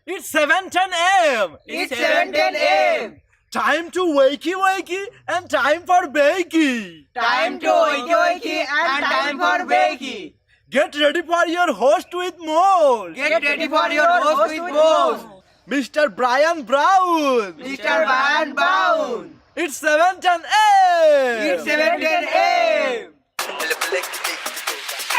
It's 7:10 a.m. It's 7:10 a.m. Time to wakey wakey and time for bakey. Time to wakey wakey and time for bakey. Get ready for your host with more. Get ready for your host with more. Mr. Brian Brown. Mr. Brian Brown. It's 7:10 a.m. It's 7:10 a.m.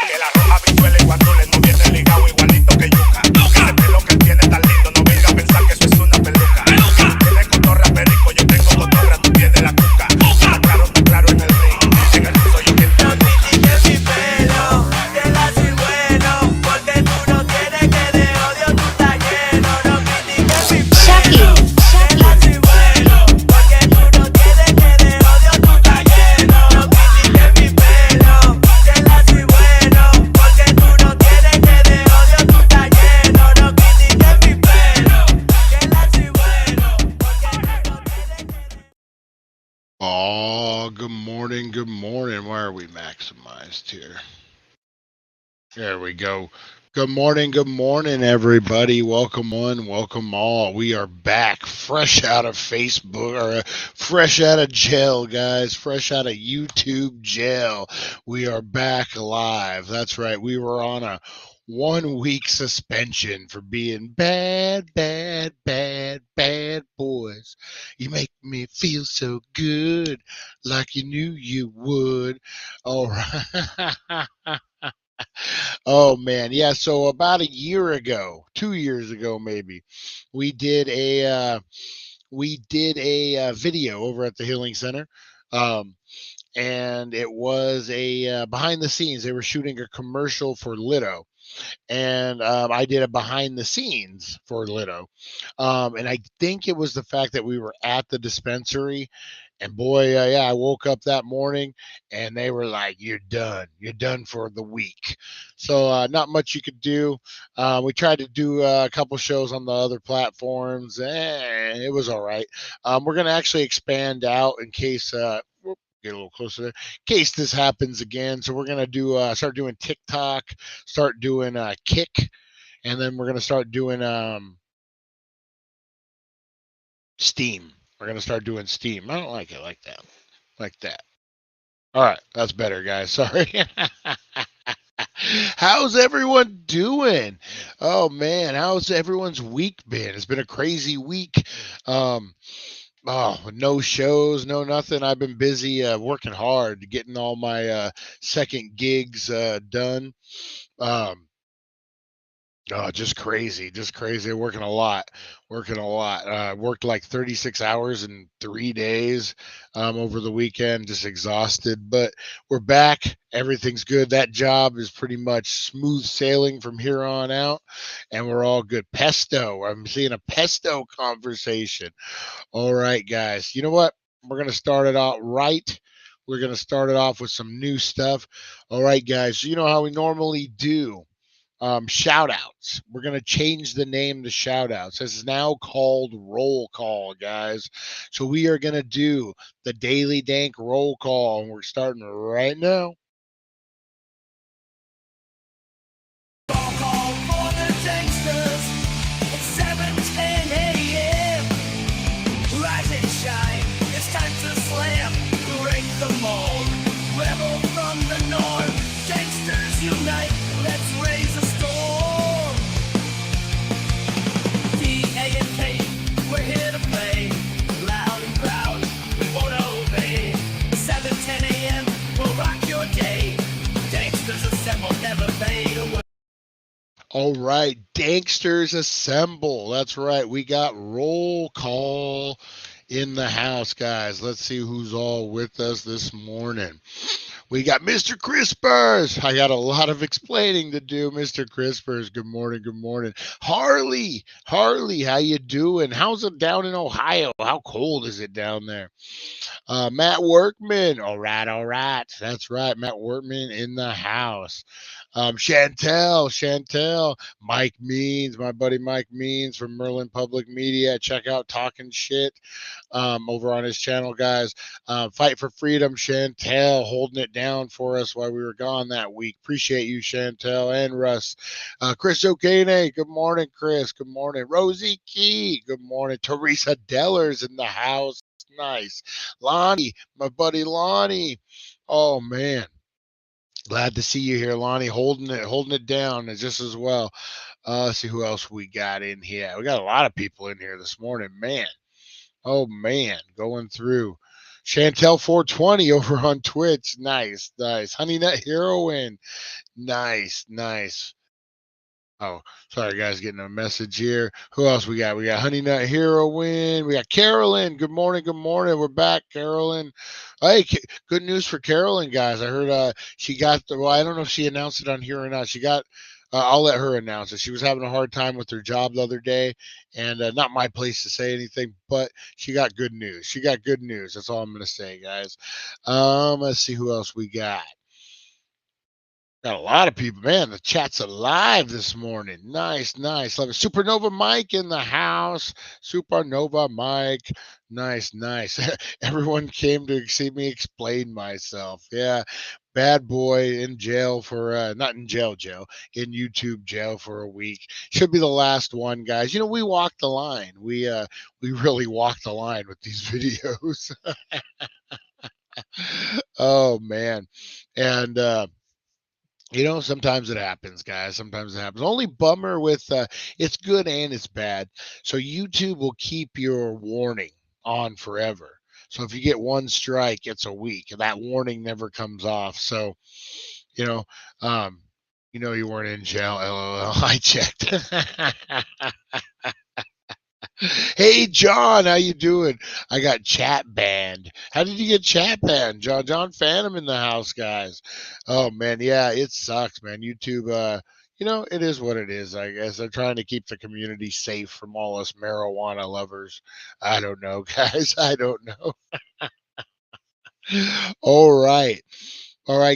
Que la roja bichuela y guandules no viene ligado igualito que yuca. Ese pelo que él tiene tan lindo, no venga a pensar que eso es una peluca. Tiene cotorra perico, yo tengo cotorra, tú tienes la cuca. Está claro en el ring, en el piso yo quiero. No critiques mi pelo, que la soy bueno, porque tú no tienes que de odio tú estás lleno. No critiques mi pelo, que la soy bueno, porque tú no tienes que de odio tú estás lleno. No critiques mi pelo, que la soy bueno, porque tú no tienes que de odio tú estás lleno. No critiques mi pelo, que la soy bueno, porque tú no tienes que de... Oh, good morning. Good morning. Why are we maximized here? There we go. Good morning, everybody. Welcome on, welcome all. We are back, fresh out of Facebook, or fresh out of jail, guys. Fresh out of YouTube jail. We are back live. That's right. We were on a 1-week suspension for being bad boys. You make me feel so good, like you knew you would. All right. Oh man, yeah. So about a year ago, 2 years ago, maybe, we did a video over at the Healing Center, and it was a behind the scenes. They were shooting a commercial for Lido, and I did a behind the scenes for Lido, and I think it was the fact that we were at the dispensary. And boy, yeah, I woke up that morning and they were like, "You're done for the week." So not much you could do. We tried to do a couple shows on the other platforms, and it was all right. We're gonna actually expand out in case. Get a little closer there. In case this happens again, so we're gonna do start doing TikTok, start doing Kick, and then we're gonna start doing Steam. We're gonna start doing Steam. I don't like it like that. Like that. All right, that's better, guys. Sorry. How's everyone doing? Oh man, how's everyone's week been? It's been a crazy week. No shows, no nothing. I've been busy working hard, getting all my second gigs done. Just crazy. Working a lot. Worked like 36 hours in 3 days over the weekend, just exhausted. But we're back. Everything's good. That job is pretty much smooth sailing from here on out, and we're all good. Pesto. I'm seeing a pesto conversation. All right, guys. You know what? We're going to start it out right. We're going to start it off with some new stuff. All right, guys. You know how we normally do. Shout outs. We're going to change the name to shout outs. This is now called roll call, guys. So we are going to do the Daily Dank roll call, and we're starting right now. Roll call for the Danksters. It's 7:10 a.m. Rise and shine. It's time to slam. Break the mold. Rebel from the north. Danksters unite. Let's raise a storm. D-A-N-K. We're here to play. Loud and proud. We won't obey. 7:10 a.m. We'll rock your day. Danksters assemble. Never fade away. All right, Danksters assemble. That's right. We got roll call in the house, guys. Let's see who's all with us this morning. We got Mr. Crispers. I got a lot of explaining to do, Mr. Crispers. Good morning. Harley, how you doing? How's it down in Ohio? How cold is it down there? Matt Workman. All right. That's right. Matt Workman in the house. Chantel, Mike Means, my buddy Mike Means from Merlin Public Media. Check out Talking Shit over on his channel, guys. Fight for Freedom, Chantel, holding it down for us while we were gone that week. Appreciate you, Chantel and Russ. Chris O'Kane, good morning, Chris. Good morning. Rosie Key, good morning. Teresa Deller's in the house. Nice. Lonnie, my buddy Lonnie. Oh, man. Glad to see you here, Lonnie, holding it down just as well. Let's see who else we got in here. We got a lot of people in here this morning, man. Oh man, going through. Chantel 420 over on Twitch. Nice. Honey Nut Heroine. Nice. Oh, sorry guys, getting a message here. Who else we got? We got Honey Nut Heroine. We got Carolyn. Good morning. We're back, Carolyn. Hey, good news for Carolyn, guys. I heard she got well, I don't know if she announced it on here or not. She got I'll let her announce it. She was having a hard time with her job the other day, and not my place to say anything, but she got good news. That's all I'm going to say, guys. Let's see who else we got. Got a lot of people, man. The chat's alive this morning. Nice. Love it. Supernova Mike in the house. Supernova Mike. Nice. Everyone came to see me explain myself. Yeah. Bad boy in jail for not in jail, in YouTube jail for a week. Should be the last one, guys. We walk the line. We really walk the line with these videos. Oh man. And sometimes it happens, guys. Sometimes it happens. Only bummer with it's good and it's bad. So YouTube will keep your warning on forever. So if you get one strike, it's a week, and that warning never comes off. So, you weren't in jail. LOL. I checked. Hey John, how you doing? I got chat banned. How did you get chat banned? John Phantom in the house, guys. Oh man, yeah, it sucks, man. YouTube, it is what it is. I guess they're trying to keep the community safe from all us marijuana lovers. I don't know, guys. I don't know. All right,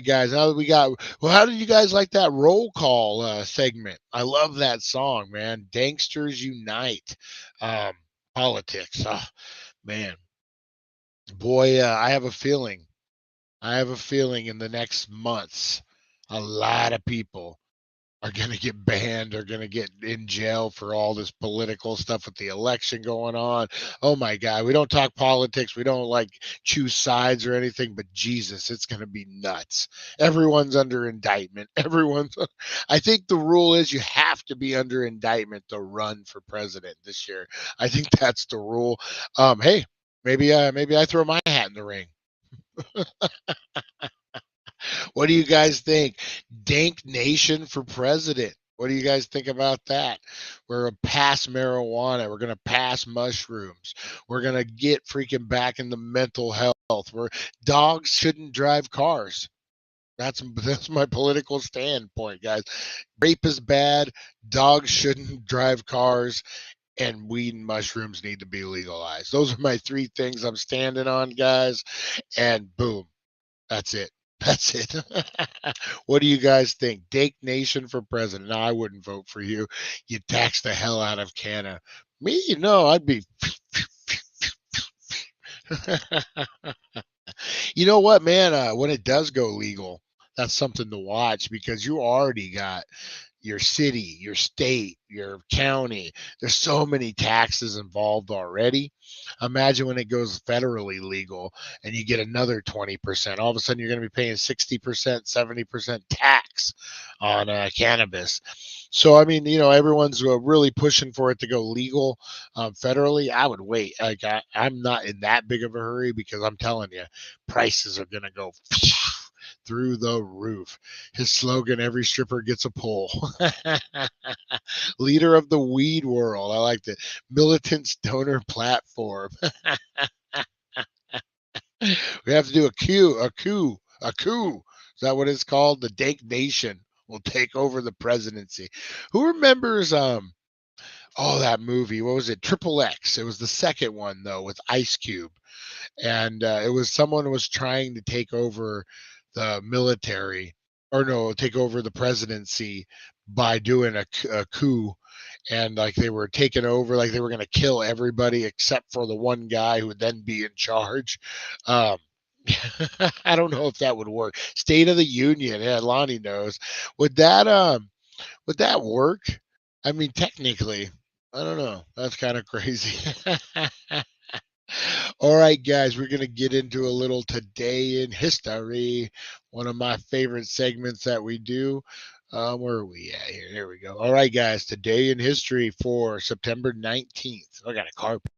guys. Now that we got, well, how did you guys like that roll call segment? I love that song, man. Danksters Unite. Politics. Oh, man. Boy, I have a feeling in the next months, a lot of people are going to get banned, are going to get in jail for all this political stuff with the election going on. Oh my God, we don't talk politics. We don't choose sides or anything, but Jesus, it's going to be nuts. Everyone's under indictment. I think the rule is you have to be under indictment to run for president this year. I think that's the rule. Hey, maybe I throw my hat in the ring. What do you guys think? Dank Nation for president. What do you guys think about that? We're going to pass marijuana. We're going to pass mushrooms. We're going to get freaking back into mental health. Where dogs shouldn't drive cars. That's my political standpoint, guys. Rape is bad. Dogs shouldn't drive cars. And weed and mushrooms need to be legalized. Those are my three things I'm standing on, guys. And boom, that's it. What do you guys think? Dank Nation for president. No, I wouldn't vote for you. You tax the hell out of Canada. Me? No, I'd be. You know what, man? When it does go legal, that's something to watch because you already got your city, your state, your county. There's so many taxes involved already. Imagine when it goes federally legal and you get another 20%. All of a sudden, you're going to be paying 60%, 70% tax on cannabis. So, I mean, everyone's really pushing for it to go legal federally. I would wait. I'm not in that big of a hurry because I'm telling you, prices are going to go through the roof. His slogan, every stripper gets a pull. Leader of the weed world. I liked it. Militant stoner platform. We have to do a coup. Is that what it's called? The Dank Nation will take over the presidency. Who remembers that movie? What was it? Triple X. It was the second one though with Ice Cube. And it was someone was trying to take over the military take over the presidency by doing a coup, and they were taking over, they were going to kill everybody except for the one guy who would then be in charge. I don't know if that would work. State of the Union. Yeah, Lonnie knows. Would that work? I mean, technically, I don't know. That's kind of crazy. All right, guys, we're going to get into a little Today in History, one of my favorite segments that we do. Where are we at here? There we go. All right, guys, Today in History for September 19th. I got a carpet.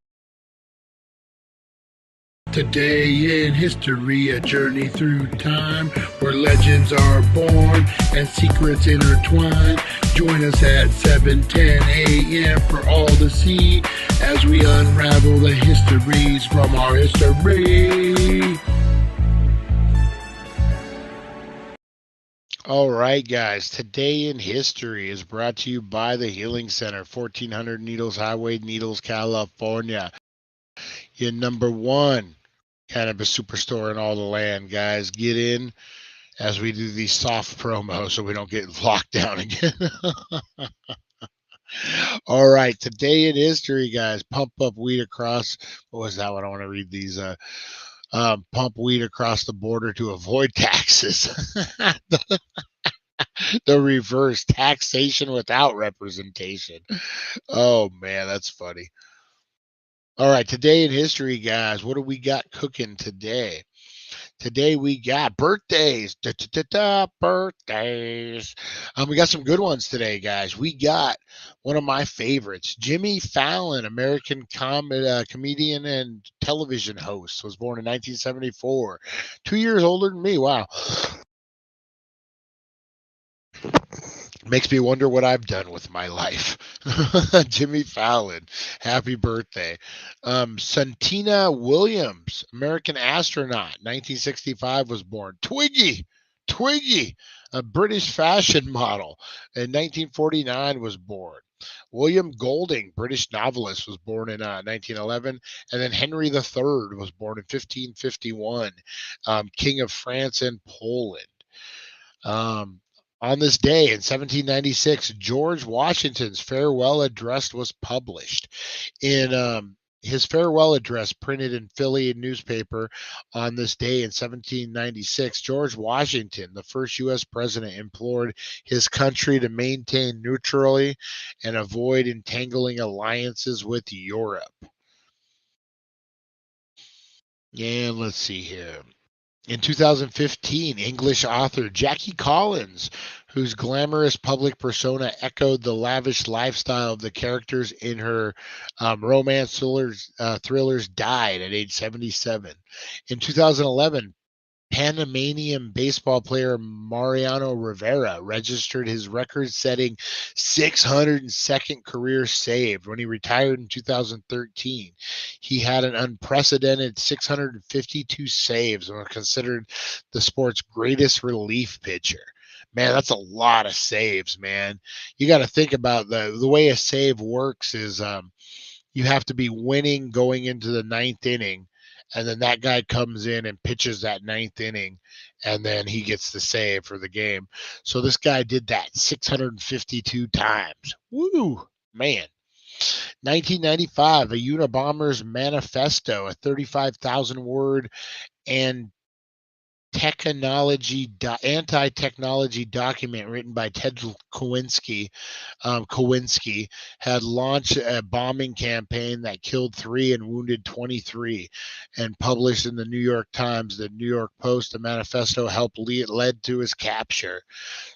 Today in history, a journey through time where legends are born and secrets intertwine. Join us at 7:10 a.m. for all to see as we unravel the histories from our history. All right, guys. Today in History is brought to you by the Healing Center, 1400 Needles Highway, Needles, California. Your number one cannabis superstore in all the land, guys. Get in as we do these soft promos so we don't get locked down again. All right, Today in History, guys. Pump up weed across. What was that one? I want to read these. Pump weed across the border to avoid taxes. The reverse taxation without representation. Oh man, that's funny. All right, Today in History, guys. What do we got cooking today? Today we got birthdays. Birthdays. We got some good ones today, guys. We got one of my favorites, Jimmy Fallon, American comedian and television host, was born in 1974. 2 years older than me. Wow. Makes me wonder what I've done with my life. Jimmy Fallon, happy birthday. Santina Williams, American astronaut, 1965 was born. Twiggy, a British fashion model, in 1949 was born. William Golding, British novelist, was born in 1911. And then Henry III was born in 1551, King of France and Poland. On this day in 1796, George Washington's farewell address was published. In his farewell address, printed in Philly newspaper on this day in 1796, George Washington, the first U.S. president, implored his country to maintain neutrality and avoid entangling alliances with Europe. And let's see here. In 2015, English author Jackie Collins, whose glamorous public persona echoed the lavish lifestyle of the characters in her romance thrillers, died at age 77. In 2011, Panamanian baseball player Mariano Rivera registered his record-setting 602nd career save when he retired in 2013. He had an unprecedented 652 saves and was considered the sport's greatest relief pitcher. Man, that's a lot of saves, man. You got to think about the way a save works is you have to be winning going into the ninth inning, and then that guy comes in and pitches that ninth inning, and then he gets the save for the game. So this guy did that 652 times. Woo, man. 1995, a Unabomber's Manifesto, a 35,000 word and anti-technology document written by Ted Kowinski had launched a bombing campaign that killed 3 and wounded 23, and published in the New York Times, the New York Post. The manifesto led to his capture.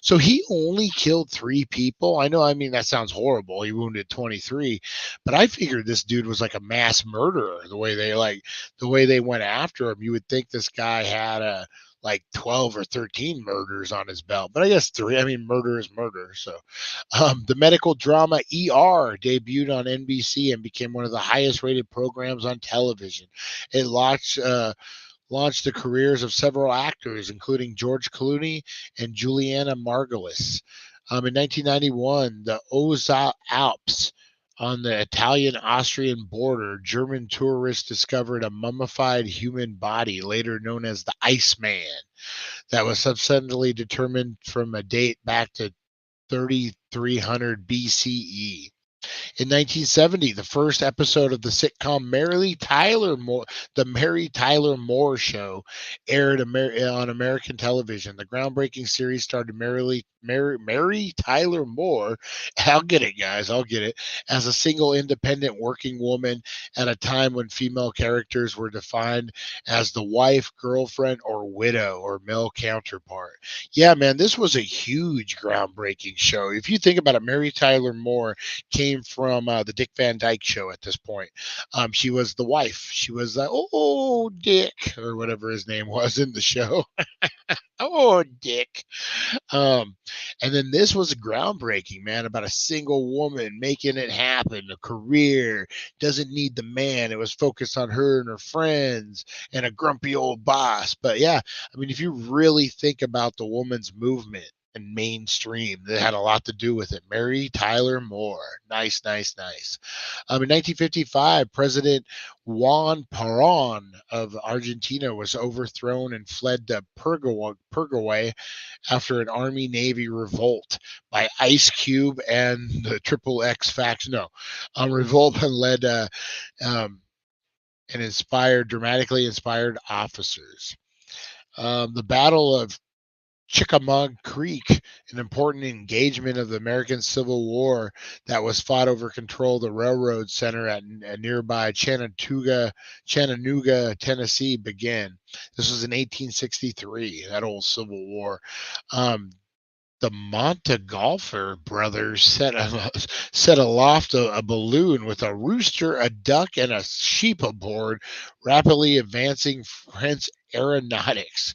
So he only killed 3 people. I know, I mean, that sounds horrible. He wounded 23, but I figured this dude was like a mass murderer. The way they went after him, you would think this guy had like 12 or 13 murders on his belt, but I guess 3. I mean, murder is murder. So the medical drama ER debuted on NBC and became one of the highest rated programs on television. It launched the careers of several actors, including George Clooney and Juliana Margulies. In 1991, the Alps, on the Italian-Austrian border, German tourists discovered a mummified human body, later known as the Iceman, that was subsequently determined from a date back to 3300 BCE. In 1970, the first episode of the sitcom The Mary Tyler Moore Show, aired on American television. The groundbreaking series starred Mary Tyler Moore. I'll get it, guys. I'll get it. As a single independent working woman at a time when female characters were defined as the wife, girlfriend, or widow or male counterpart. Yeah, man, this was a huge groundbreaking show. If you think about it, Mary Tyler Moore came from the Dick Van Dyke Show at this point. She was the wife. She was oh, Dick, or whatever his name was in the show. Oh, Dick. Um, and then this was groundbreaking, man, about a single woman making it happen, a career, doesn't need the man. It was focused on her and her friends and a grumpy old boss. But yeah, I mean, if you really think about the woman's movement and mainstream, that had a lot to do with it. Mary Tyler Moore. Nice, nice, nice. In 1955, President Juan Perón of Argentina was overthrown and fled to Paraguay after an Army-Navy revolt by Ice Cube and the Triple X faction. No, revolt and led and dramatically inspired officers. The Battle of Chickamauga Creek, an important engagement of the American Civil War that was fought over control of the railroad center at nearby Chattanooga, Tennessee, began. This was in 1863, that old Civil War. The Montgolfier brothers set aloft a balloon with a rooster, a duck, and a sheep aboard, rapidly advancing French aeronautics.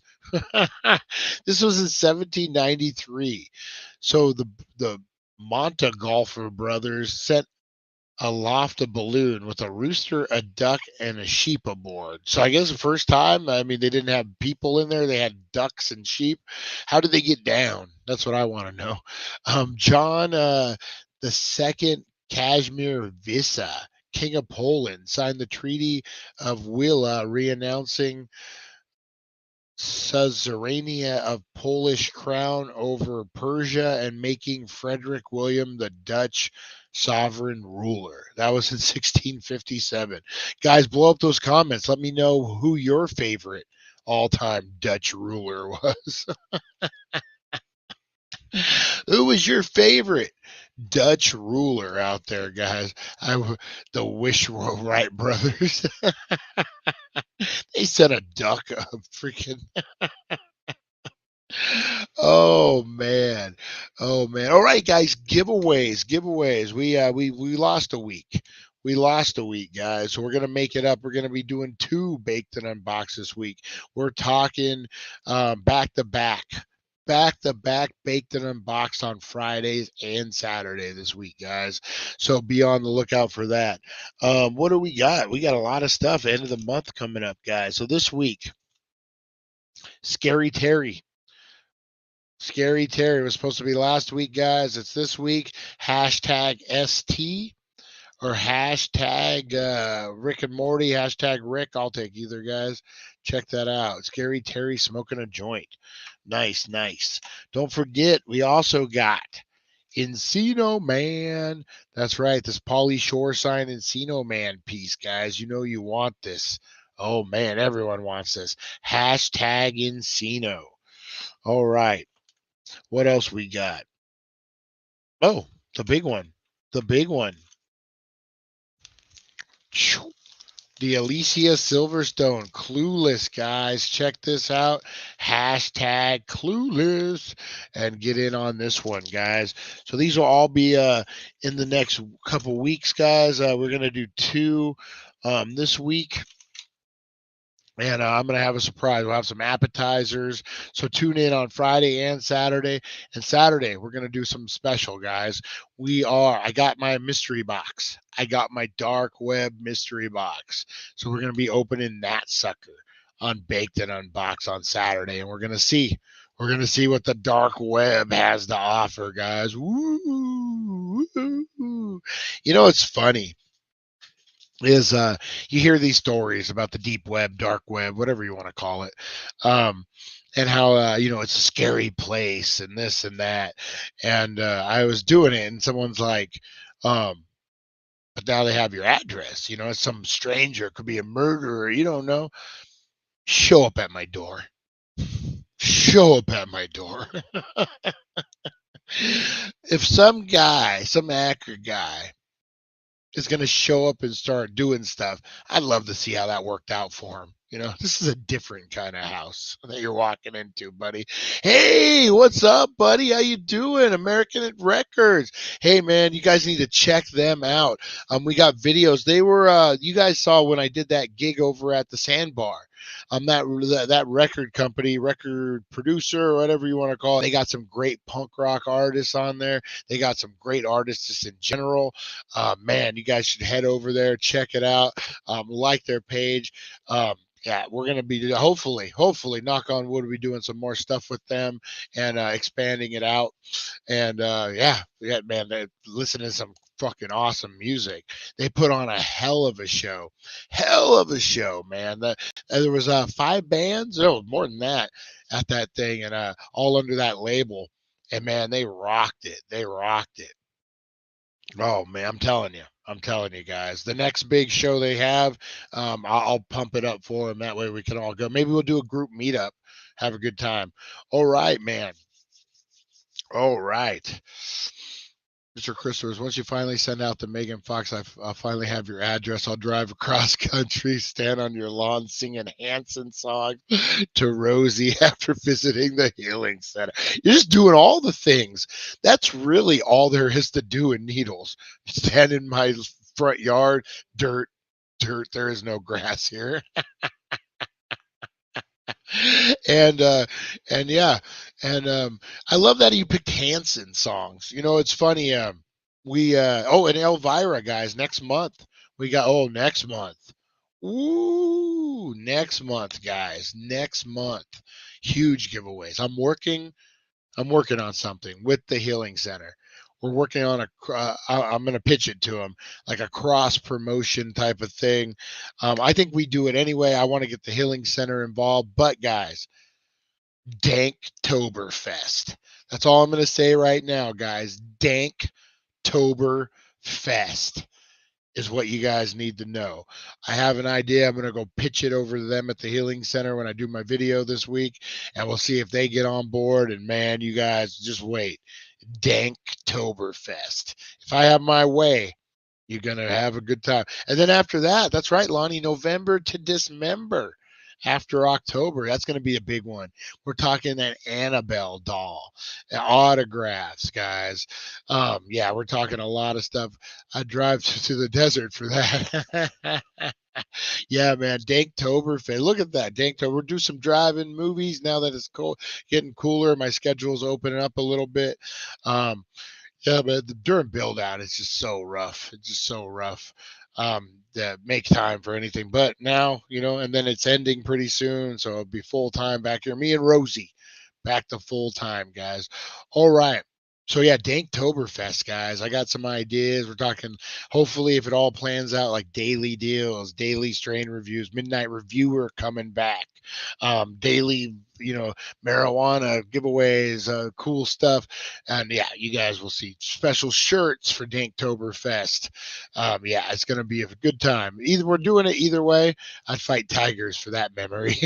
This was in 1793. So the Montgolfier brothers set aloft a balloon with a rooster, a duck, and a sheep aboard. So I guess the first time, I mean, they didn't have people in there. They had ducks and sheep. How did they get down? That's what I want to know. John the Second Casimir Visa, King of Poland, signed the Treaty of Willa, renouncing suzerainty of Polish crown over Persia and making Frederick William the Dutch sovereign ruler. That was in 1657. Guys, blow up those comments. Let me know who your favorite all-time Dutch ruler was. Who was your favorite Dutch ruler out there, guys? The Wright brothers. They set a duck up, freaking. Oh man. All right, guys. Giveaways. We lost a week. We lost a week, guys. So we're gonna make it up. We're gonna be doing 2 baked and unboxed this week. We're talking back to back baked and unboxed on Fridays and Saturday this week, guys. So be on the lookout for that. What do we got? We got a lot of stuff. End of the month coming up, guys. So this week, Scary Terry. Scary Terry was supposed to be last week, guys. It's this week. Hashtag ST or hashtag Rick and Morty, hashtag Rick. I'll take either, guys. Check that out. Scary Terry smoking a joint. Nice. Don't forget, we also got Encino Man. That's right. This Pauly Shore signed Encino Man piece, guys. You know you want this. Oh, man. Everyone wants this. Hashtag Encino. All right. What else we got? Oh, the big one. The Alicia Silverstone, Clueless, guys. Check this out. Hashtag Clueless and get in on this one, guys. So these will all be in the next couple weeks, guys. We're going to do 2 this week. And I'm going to have a surprise. We'll have some appetizers. So tune in on Friday and Saturday. And Saturday, we're going to do some special, guys. I got my mystery box. I got my dark web mystery box. So we're going to be opening that sucker on Baked and Unboxed on Saturday. And we're going to see. We're going to see what the dark web has to offer, guys. Woo, woo. You know, it's funny. Is you hear these stories about the deep web, dark web, whatever you want to call it, and how it's a scary place and this and that. And I was doing it, and someone's like, but now they have your address. It's some stranger, it could be a murderer, you don't know. Show up at my door. Show up at my door. If some guy, some actor guy, is going to show up and start doing stuff, I'd love to see how that worked out for him. This is a different kind of house that you're walking into, buddy. Hey, what's up, buddy? How you doing? American Records. Hey, man, you guys need to check them out. We got videos. They were, you guys saw when I did that gig over at the Sandbar. That record company, record producer, or whatever you want to call it, they got some great punk rock artists on there. They got some great artists just in general. Man, you guys should head over there, check it out, like their page. Yeah, we're going to be hopefully, knock on wood, we're doing some more stuff with them and expanding it out. And yeah, man, listen to some fucking awesome music. They put on a hell of a show, man. There was 5 bands, more than that, at that thing, and all under that label. And man, they rocked it. Oh man, I'm telling you guys, the next big show they have, I'll pump it up for them. That way we can all go. Maybe we'll do a group meetup, have a good time. All right, man. All right. Mr. Christopher, once you finally send out the Megan Fox, I'll finally have your address. I'll drive across country, stand on your lawn, singing Hanson song to Rosie after visiting the healing center. You're just doing all the things. That's really all there is to do in Needles. Stand in my front yard, dirt. There is no grass here. and yeah, and I love that you picked Hanson songs. It's funny. We and Elvira, guys, next month we got next month. Ooh, next month, guys, next month, huge giveaways. I'm working on something with the Healing Center. We're working on I'm going to pitch it to them like a cross promotion type of thing. I think we do it anyway. I want to get the Healing Center involved, but guys, Danktoberfest. That's all I'm going to say right now, guys. Danktoberfest is what you guys need to know. I have an idea. I'm going to go pitch it over to them at the Healing Center when I do my video this week, and we'll see if they get on board. And man, you guys just wait. Danktoberfest. If I have my way, you're going to have a good time. And then after that, that's right, Lonnie, November to Dismember. After October, that's going to be a big one. We're talking an Annabelle doll, autographs, guys. Yeah, we're talking a lot of stuff. I drive to the desert for that. Yeah, man, Danktoberfest. Look at that, Danktober. We'll do some drive-in movies now that it's cold, getting cooler. My schedule's opening up a little bit. Yeah, but during build out, it's just so rough. To make time for anything. But now, and then it's ending pretty soon, so it'll be full time back here. Me and Rosie, back to full time, guys. All right. So yeah, Danktoberfest, guys. I got some ideas. We're talking, hopefully, if it all plans out, like daily deals, daily strain reviews, midnight reviewer coming back, daily, marijuana giveaways, cool stuff. And yeah, you guys will see special shirts for Danktoberfest. Yeah, it's gonna be a good time. Either we're doing it either way. I'd fight tigers for that memory.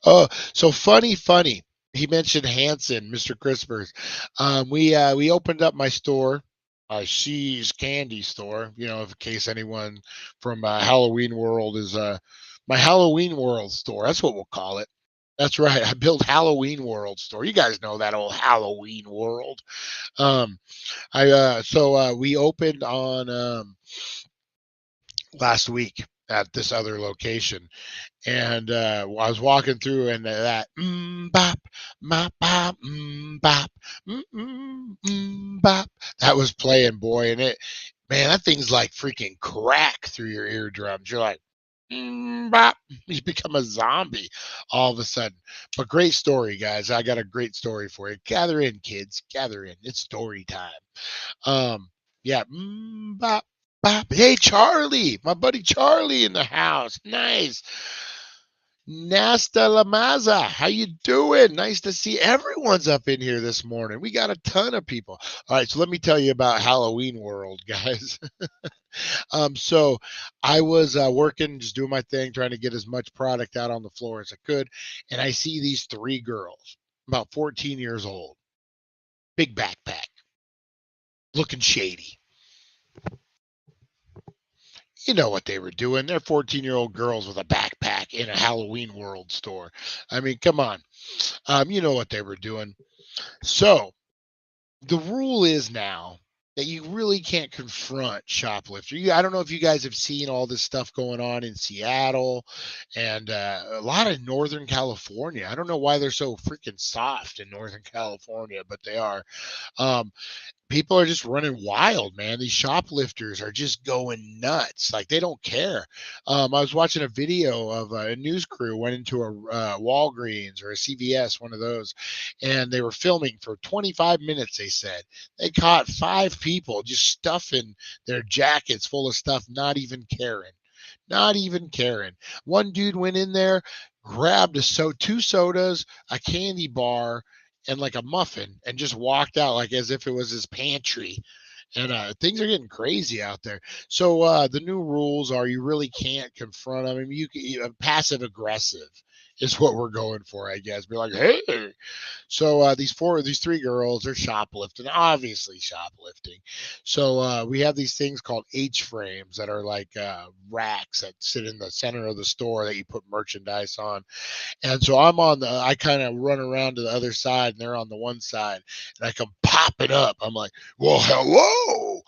Oh, so funny. He mentioned Hanson, Mr. Crispers. We opened up my store, She's Candy Store. In case anyone from Halloween World is my Halloween World store. That's what we'll call it. That's right. I built Halloween World store. You guys know that old Halloween World. We opened on last week at this other location. And I was walking through, and that bop, bop, bop, bop, bop, that was playing, boy. And man, that thing's like freaking crack through your eardrums. You're like, bop, you become a zombie all of a sudden. But great story, guys. I got a great story for you. Gather in, kids. Gather in. It's story time. Yeah, bop. Hey, Charlie, my buddy Charlie in the house. Nice. Nasta Lamaza, how you doing? Nice to see everyone's up in here this morning. We got a ton of people. All right, so let me tell you about Halloween World, guys. So I was working, just doing my thing, trying to get as much product out on the floor as I could, and I see these three girls, about 14 years old, big backpack, looking shady. You know what they were doing. They're 14-year-old girls with a backpack in a Halloween World store. I mean, come on. You know what they were doing. So the rule is now that you really can't confront shoplifter. I don't know if you guys have seen all this stuff going on in Seattle and a lot of Northern California. I don't know why they're so freaking soft in Northern California, but they are. Um, People are just running wild, man. These shoplifters are just going nuts. Like they don't care. I was watching a video of a news crew went into a Walgreens or a CVS, one of those, and they were filming for 25 minutes. They said they caught 5 people just stuffing their jackets full of stuff, not even caring. Not even caring. One dude went in there, grabbed 2 sodas, a candy bar, and like a muffin, and just walked out like as if it was his pantry. And things are getting crazy out there. So the new rules are you really can't confront them. I mean, passive aggressive is what we're going for, I guess. Be like, hey. So these 3 girls are shoplifting, obviously shoplifting. So we have these things called H frames that are like racks that sit in the center of the store that you put merchandise on. And so I kind of run around to the other side and they're on the one side and I come popping up. I'm like, well, hello.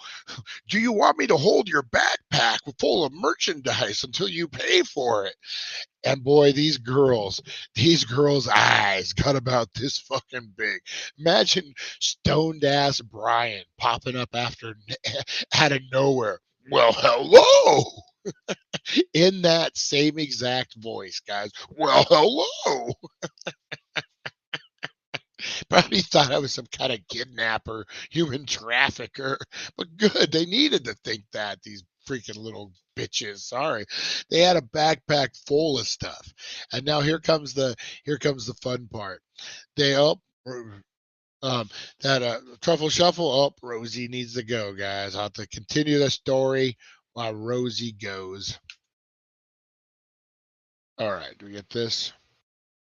Do you want me to hold your backpack full of merchandise until you pay for it? And boy, these girls' eyes got about this fucking big. Imagine stoned ass Brian popping up out of nowhere. Well, hello. In that same exact voice, guys. Well, hello. Probably thought I was some kind of kidnapper, human trafficker. But good, they needed to think that, these freaking little bitches. Sorry. They had a backpack full of stuff. And now here comes the fun part. They that truffle shuffle. Oh, Rosie needs to go, guys. I'll have to continue the story while Rosie goes. All right, do we get this?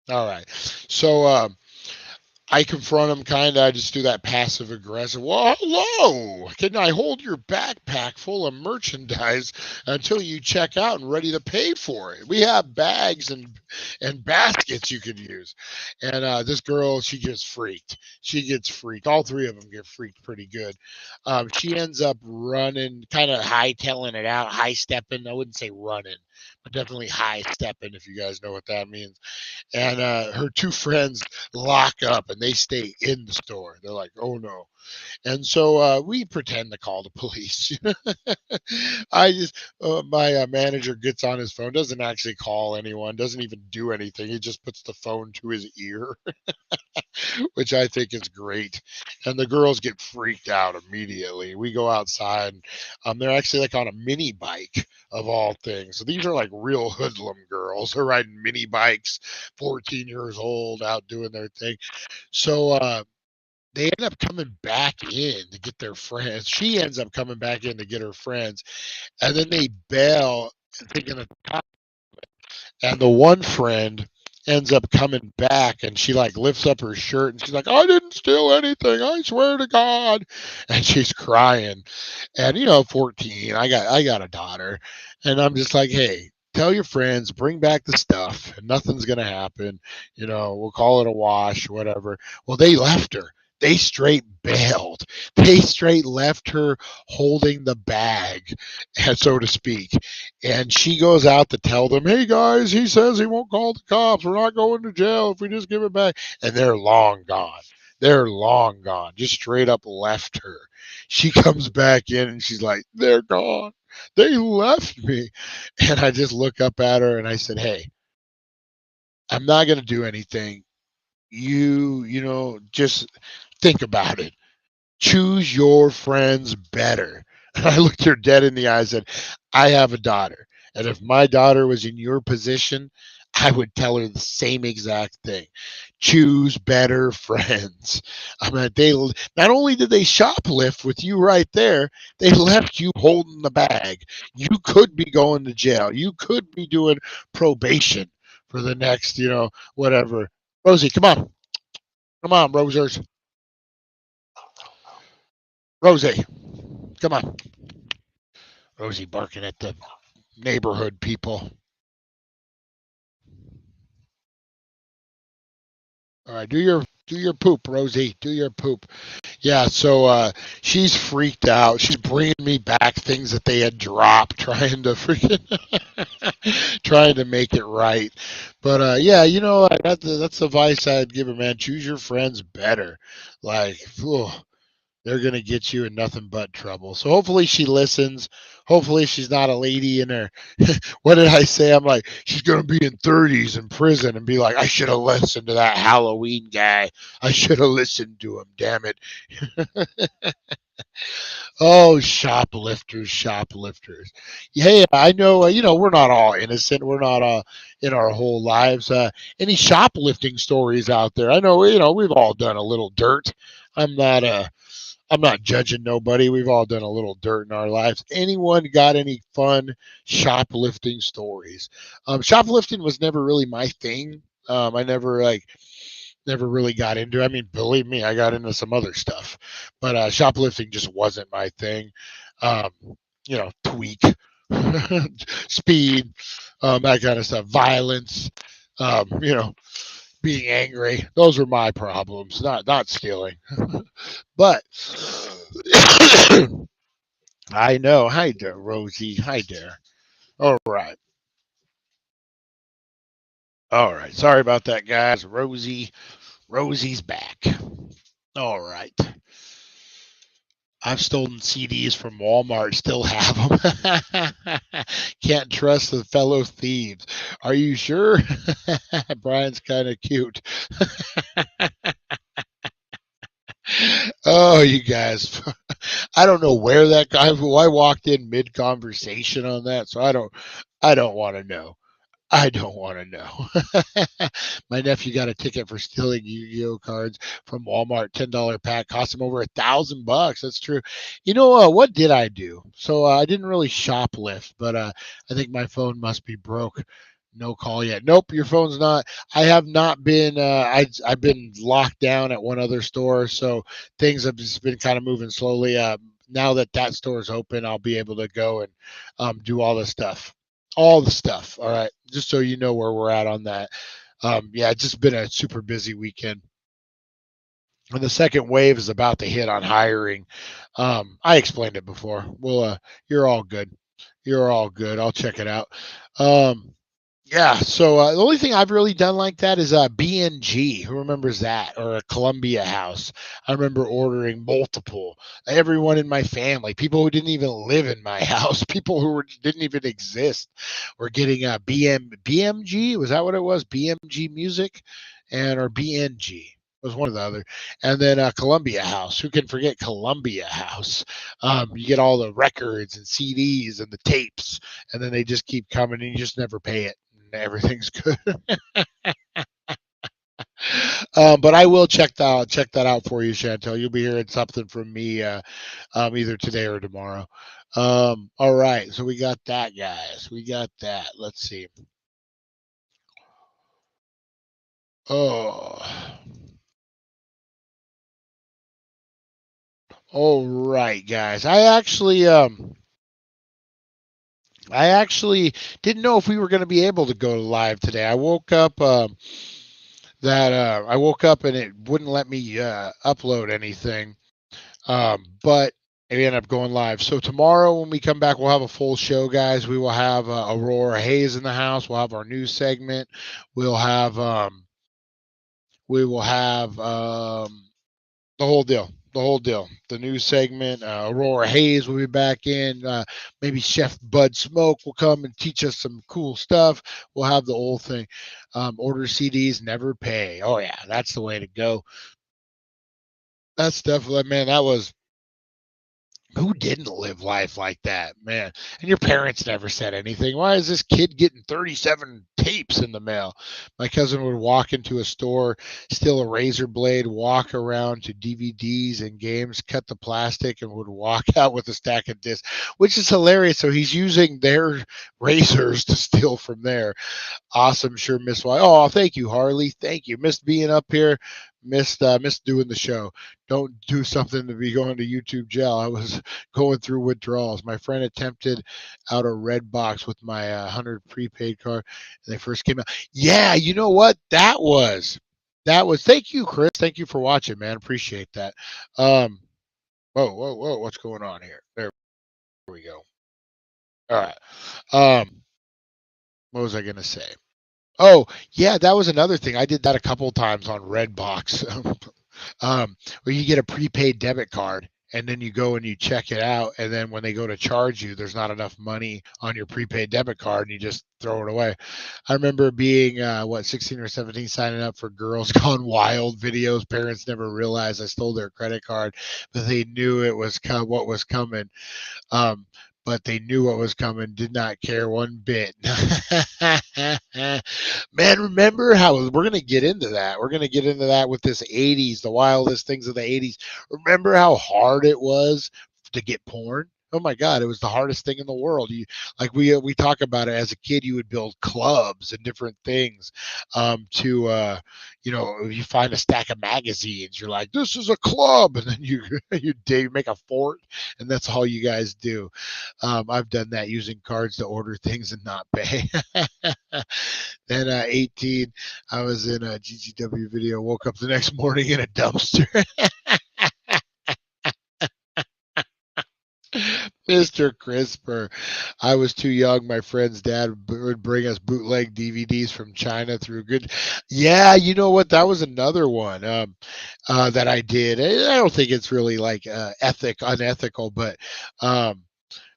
All right. So I confront him kind of. I just do that passive aggressive. Well, hello. Can I hold your backpack full of merchandise until you check out and ready to pay for it? We have bags and baskets you could use. And this girl, she gets freaked. She gets freaked. All 3 of them get freaked pretty good. She ends up running, kind of hightailing it out, high stepping. I wouldn't say running, but definitely high stepping, if you guys know what that means. And her 2 friends lock up and they stay in the store. They're like, oh no. And so we pretend to call the police. My manager gets on his phone, doesn't actually call anyone, doesn't even do anything. He just puts the phone to his ear, which I think is great. And the girls get freaked out immediately. We go outside. They're actually like on a mini bike of all things. So these are like real hoodlum girls. They're riding mini bikes, 14 years old, out doing their thing. So they end up coming back in to get their friends. She ends up coming back in to get her friends. And then they bail thinking of, and the one friend ends up coming back and she like lifts up her shirt and she's like, I didn't steal anything, I swear to God. And she's crying. And 14, I got a daughter. And I'm just like, hey, tell your friends, bring back the stuff and nothing's gonna happen. We'll call it a wash, whatever. Well, they left her. They straight bailed. They straight left her holding the bag, so to speak. And she goes out to tell them, hey guys, he says he won't call the cops. We're not going to jail if we just give it back. And they're long gone. They're long gone. Just straight up left her. She comes back in and she's like, they're gone. They left me. And I just look up at her and I said, hey, I'm not going to do anything. Just think about it. Choose your friends better. And I looked her dead in the eye and said, I have a daughter. And if my daughter was in your position, I would tell her the same exact thing. Choose better friends. I mean, they not only did they shoplift with you right there, they left you holding the bag. You could be going to jail. You could be doing probation for the next, whatever. Rosie, come on. Come on, Rosers. Rosie, come on. Rosie barking at the neighborhood people. All right, do your poop, Rosie. Do your poop. Yeah, so she's freaked out. She's bringing me back things that they had dropped, trying to freaking trying to make it right. But yeah, that's the advice I'd give her, man. Choose your friends better. Like, they're gonna get you in nothing but trouble. So hopefully she listens. Hopefully she's not a lady in her. What did I say? I'm like, she's gonna be in 30s in prison and be like, I should have listened to that Halloween guy. I should have listened to him. Damn it. Oh, shoplifters, shoplifters. Hey, I know, we're not all innocent. We're not in our whole lives. Any shoplifting stories out there? I know, we've all done a little dirt. I'm not I'm not judging nobody. We've all done a little dirt in our lives. Anyone got any fun shoplifting stories? Shoplifting was never really my thing. I never really got into. I mean, believe me, I got into some other stuff, but shoplifting just wasn't my thing. Um, tweak, speed, that kind of stuff, violence. Being angry. Those were my problems, not stealing. But I know. Hi there, Rosie. Hi there. All right. All right. Sorry about that, guys. Rosie's back. All right. I've stolen CDs from Walmart, still have them. Can't trust the fellow thieves. Are you sure? Brian's kind of cute. Oh, you guys. I don't know where that guy. I walked in mid conversation on that, so I don't want to know. I don't want to know. My nephew got a ticket for stealing Yu-Gi-Oh cards from Walmart. $10 pack cost him over $1,000. That's true. What did I do? So I didn't really shoplift, but I think my phone must be broke. No call yet. Nope, your phone's not. I have not been. I've been locked down at one other store, so things have just been kind of moving slowly. Now that store is open, I'll be able to go and do all the stuff. All the stuff. All right, just so you know where we're at on that. Yeah, it's just been a super busy weekend. And the second wave is about to hit on hiring. I explained it before. Well, you're all good. You're all good. I'll check it out. Yeah, so the only thing I've really done like that is B&G. Who remembers that? Or a Columbia House. I remember ordering multiple. Everyone in my family, people who didn't even live in my house, people who didn't even exist, were getting BMG. Was that what it was? BMG Music, or BNG. It was one or the other. And then Columbia House. Who can forget Columbia House? You get all the records and CDs and the tapes, and then they just keep coming, and you just never pay it. Everything's good. But I will check that out for you, Chantel. You'll be hearing something from me either today or tomorrow. All right, so we got that, guys. We got that. Let's see. Oh, all right, guys. I actually didn't know if we were going to be able to go live today. I woke up and it wouldn't let me upload anything, but it ended up going live. So tomorrow when we come back, we'll have a full show, guys. We will have Aurora Hayes in the house. We'll have our news segment. We'll have the whole deal. The whole deal. The news segment. Aurora Hayes will be back in. Maybe Chef Bud Smoke will come and teach us some cool stuff. We'll have the whole thing. Order CDs, never pay. Oh yeah, that's the way to go. That's definitely, man. Who didn't live life like that, man? And your parents never said anything. Why is this kid getting 37 tapes in the mail? My cousin would walk into a store, steal a razor blade, walk around to DVDs and games, cut the plastic, and would walk out with a stack of discs, which is hilarious. So he's using their razors to steal from there. Awesome. Sure miss why. Oh, thank you, Harley. Thank you. Missed being up here. Missed doing the show. Don't do something to be going to YouTube jail. I was going through withdrawals. My friend attempted out a red box with my 100 prepaid card, and they first came out. Yeah, you know what? That was. Thank you, Chris. Thank you for watching, man. Appreciate that. Um, whoa! What's going on here? There we go. All right. What was I gonna say? Oh, yeah, that was another thing. I did that a couple times on Redbox, where you get a prepaid debit card and then you go and you check it out. And then when they go to charge you, there's not enough money on your prepaid debit card and you just throw it away. I remember being, 16 or 17, signing up for Girls Gone Wild videos. Parents never realized I stole their credit card, but they knew it was what was coming. Um, but they knew what was coming, did not care one bit. Man, remember how we're going to get into that? We're going to get into that with this 80s, the wildest things of the 80s. Remember how hard it was to get porn? Oh my God, it was the hardest thing in the world. We talk about it as a kid. You would build clubs and different things if you find a stack of magazines, you're like, this is a club, and then you make a fort, and that's all you guys do. I've done that using cards to order things and not pay. Then 18, I was in a GGW video, woke up the next morning in a dumpster. Mr. Crisper. I was too young. My friend's dad would bring us bootleg DVDs from China through good. Yeah, you know what? That was another one that I did. I don't think it's really like unethical, but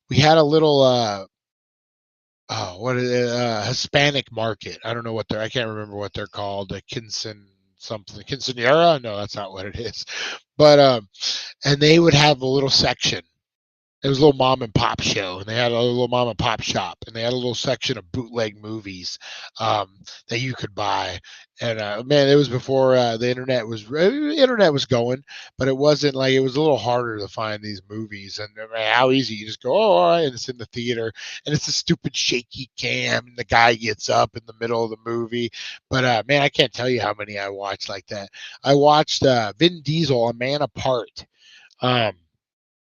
we had a little Hispanic market. I don't know I can't remember what they're called. A quinceanera? No, that's not what it is. But and they would have a little section. It was a little mom and pop show, and they had a little mom and pop shop, and they had a little section of bootleg movies that you could buy. And man, it was before the internet was going, but it wasn't like, it was a little harder to find these movies. And how easy, you just go, oh, all right, and it's in the theater, and it's a stupid shaky cam, and the guy gets up in the middle of the movie. But man, I can't tell you how many I watched like that. I watched Vin Diesel, A Man Apart.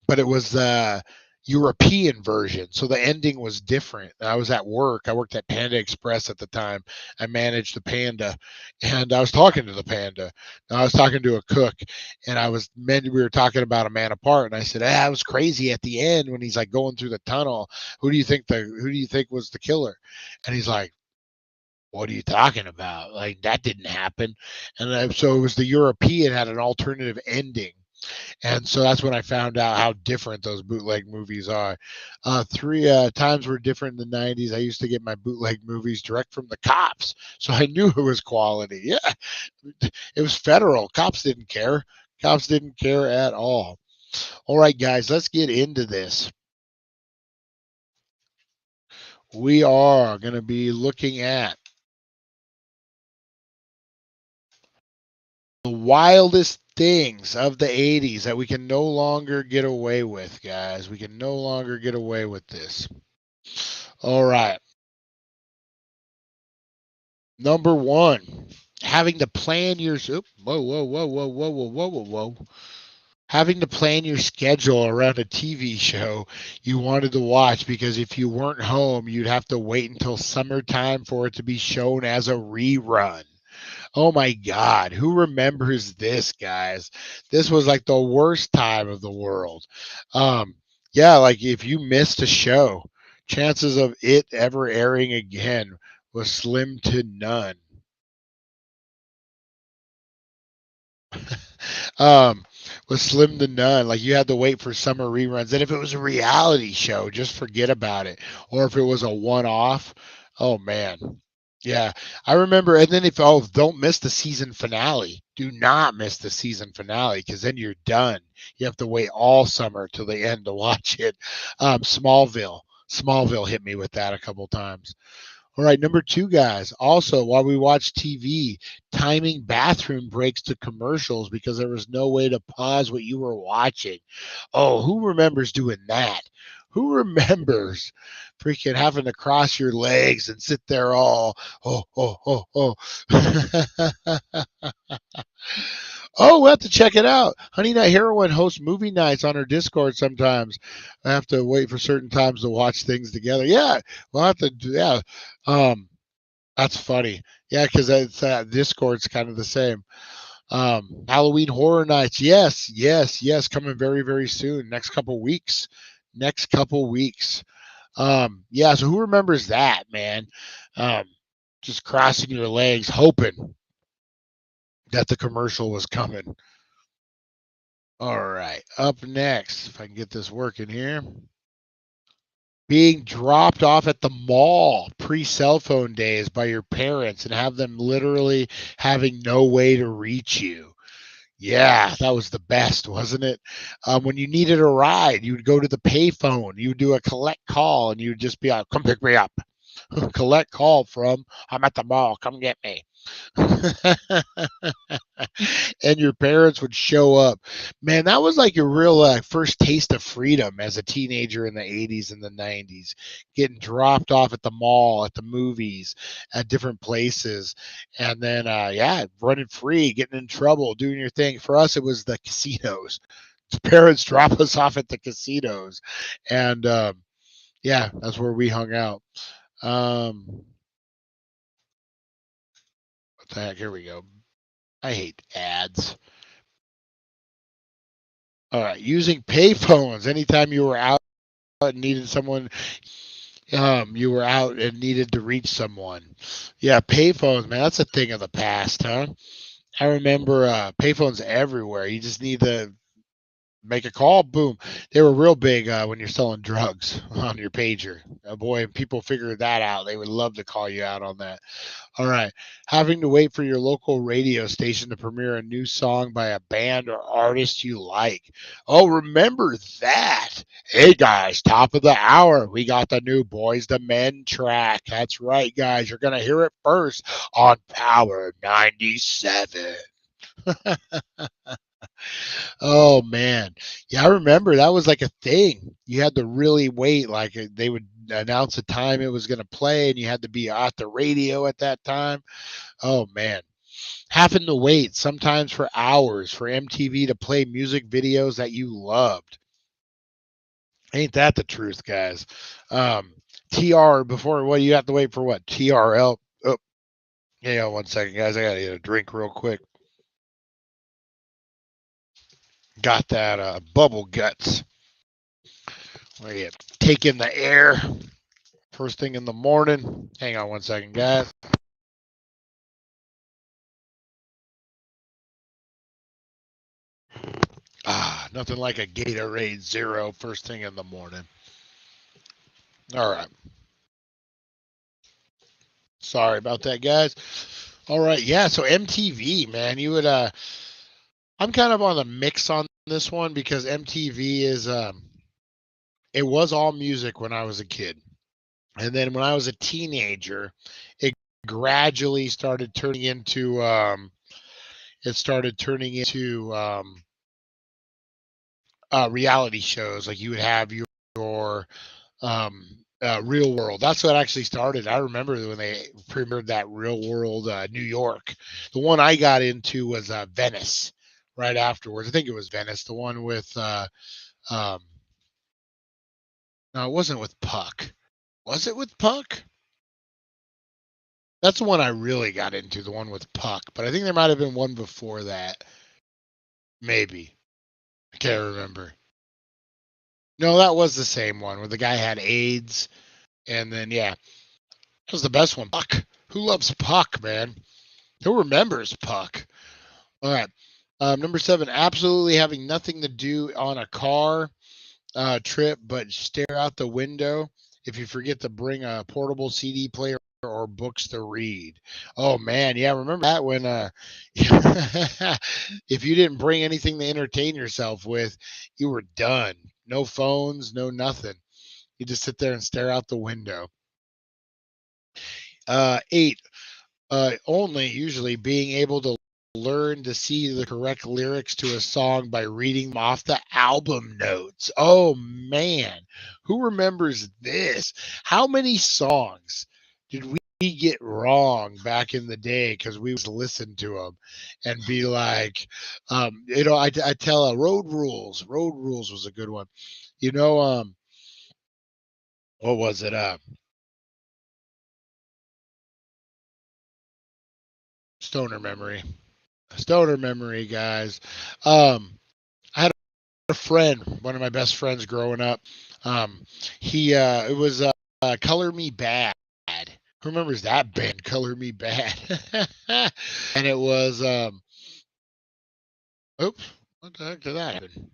But it was the European version, so the ending was different. I was at work. I worked at Panda Express at the time. I managed the Panda, and I was talking to the Panda. I was talking to a cook, and we were talking about A Man Apart, and I said, "That was crazy at the end when he's like going through the tunnel. Who do you think was the killer?" And he's like, "What are you talking about? Like, that didn't happen." And so it was the European had an alternative ending. And so that's when I found out how different those bootleg movies are. Three times were different in the 90s. I used to get my bootleg movies direct from the cops, so I knew it was quality. Yeah, it was federal. Cops didn't care. Cops didn't care at all. All right, guys, let's get into this. We are going to be looking at the wildest things of the 80s that we can no longer get away with, guys. We can no longer get away with this. All right. Number one, having to plan your having to plan your schedule around a TV show you wanted to watch, because if you weren't home, you'd have to wait until summertime for it to be shown as a rerun. Oh my God, who remembers this, guys? This was like the worst time of the world. Yeah, like if you missed a show, chances of it ever airing again was slim to none. Was slim to none. Like, you had to wait for summer reruns. And if it was a reality show, just forget about it. Or if it was a one-off, oh man. Yeah, I remember. And then don't miss the season finale. Do not miss the season finale because then you're done. You have to wait all summer till the end to watch it. Smallville hit me with that a couple times. All right, number two, guys. Also, while we watch TV, timing bathroom breaks to commercials because there was no way to pause what you were watching. Oh, who remembers doing that? Who remembers freaking having to cross your legs and sit there all, oh. Oh, we'll have to check it out. Honey Nut Heroine hosts movie nights on her Discord sometimes. I have to wait for certain times to watch things together. Yeah, we'll have to do, yeah. Um, that's funny. Yeah, because it's Discord's kind of the same. Halloween Horror Nights. Yes. Coming very, very soon. Next couple weeks. Yeah, so who remembers that, man? Just crossing your legs, hoping that the commercial was coming. All right, up next, if I can get this working here. Being dropped off at the mall pre-cell phone days by your parents and have them literally having no way to reach you. Yeah, that was the best, wasn't it? When you needed a ride, you would go to the payphone. You would do a collect call, and you would just be like, "Come pick me up." Collect call from, "I'm at the mall. Come get me." And your parents would show up. Man, that was like your real first taste of freedom as a teenager in the 80s and the 90s, getting dropped off at the mall, at the movies, at different places. And then, yeah, running free, getting in trouble, doing your thing. For us, it was the casinos. Parents drop us off at the casinos. And, yeah, that's where we hung out. What the heck? Here we go. I hate ads. All right, using payphones anytime you were out and needed someone, you were out and needed to reach someone. Yeah, payphones, man, that's a thing of the past, huh? I remember payphones everywhere. You just need to make a call, boom. They were real big when you're selling drugs on your pager. Boy, if people figured that out, they would love to call you out on that. All right. Having to wait for your local radio station to premiere a new song by a band or artist you like. Oh, remember that. Hey, guys, top of the hour. We got the new Boys to Men track. That's right, guys. You're going to hear it first on Power 97. Oh man. Yeah, I remember that was like a thing. You had to really wait. Like they would announce a time it was going to play and you had to be at the radio at that time. Oh man. Having to wait sometimes for hours for MTV to play music videos that you loved. Ain't that the truth, guys? TR before what you have to wait for what? TRL. Oh, yeah, 1 second, guys. I gotta get a drink real quick. Got that bubble guts. Where you take in the air first thing in the morning. Hang on 1 second, guys. Nothing like a Gatorade Zero first thing in the morning. All right. Sorry about that, guys. All right, yeah. So MTV, man, you would. I'm kind of on the mix on this one because MTV is. It was all music when I was a kid, and then when I was a teenager, it gradually started turning into. It started turning into reality shows. Like you would have your Real World. That's what actually started. I remember when they premiered that Real World New York. The one I got into was Venice right afterwards. I think it was Venice. The one with um, no, it wasn't with Puck. Was it with Puck? That's the one I really got into, the one with Puck. But I think there might have been one before that. Maybe. I can't remember. No, that was the same one where the guy had AIDS. And then, yeah, that was the best one. Puck. Who loves Puck, man? Who remembers Puck? All right. Number 7, absolutely having nothing to do on a car trip but stare out the window. If you forget to bring a portable CD player or books to read. Oh man, yeah, remember that when if you didn't bring anything to entertain yourself with, you were done. No phones, no nothing. You just sit there and stare out the window. 8, only usually being able to learn to see the correct lyrics to a song by reading them off the album notes. Oh man, who remembers this? How many songs did we get wrong back in the day because we was listen to them and be like, I tell Road Rules. Road Rules was a good one. What was it? Stoner memory. Stoner memory, guys. I had a friend, one of my best friends growing up. He it was Color Me Bad. Who remembers that band, Color Me Bad? And it was oops, what the heck did that happen?